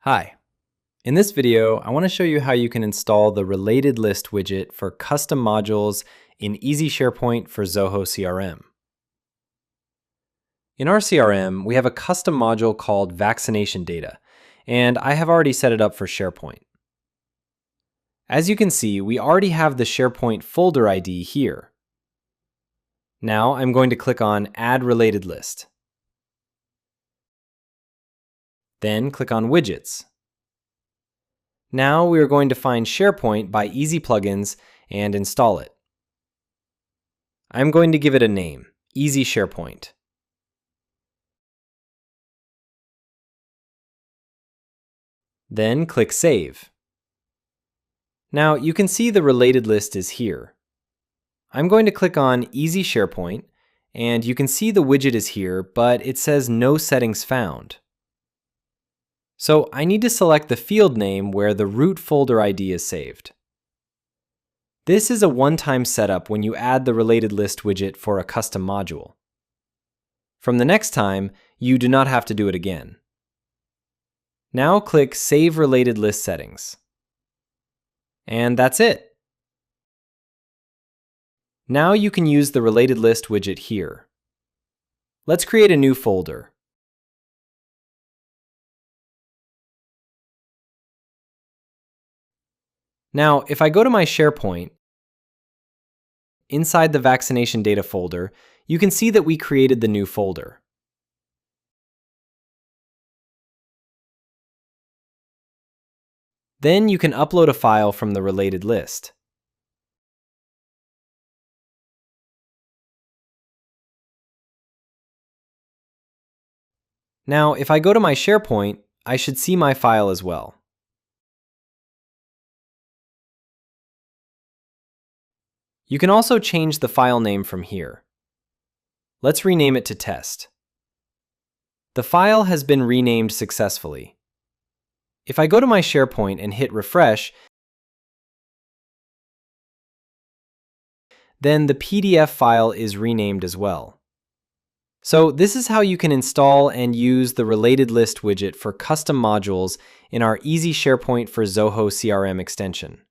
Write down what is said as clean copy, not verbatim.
Hi. In this video, I want to show you how you can install the Related List widget for custom modules in Easy SharePoint for Zoho CRM. In our CRM, we have a custom module called Vaccination Data, and I have already set it up for SharePoint. As you can see, we already have the SharePoint folder ID here. Now I'm going to click on Add Related List. Then click on Widgets. Now we are going to find SharePoint by Easy Plugins and install it. I'm going to give it a name, Easy SharePoint. Then click Save. Now you can see the related list is here. I'm going to click on Easy SharePoint, and you can see the widget is here, but it says no settings found. So I need to select the field name where the root folder ID is saved. This is a one-time setup when you add the Related List widget for a custom module. From the next time, you do not have to do it again. Now click Save Related List Settings. And that's it. Now you can use the Related List widget here. Let's create a new folder. Now, if I go to my SharePoint, inside the Vaccination Data folder, you can see that we created the new folder. Then you can upload a file from the related list. Now, if I go to my SharePoint, I should see my file as well. You can also change the file name from here. Let's rename it to Test. The file has been renamed successfully. If I go to my SharePoint and hit refresh, then the PDF file is renamed as well. So this is how you can install and use the Related List widget for custom modules in our Easy SharePoint for Zoho CRM extension.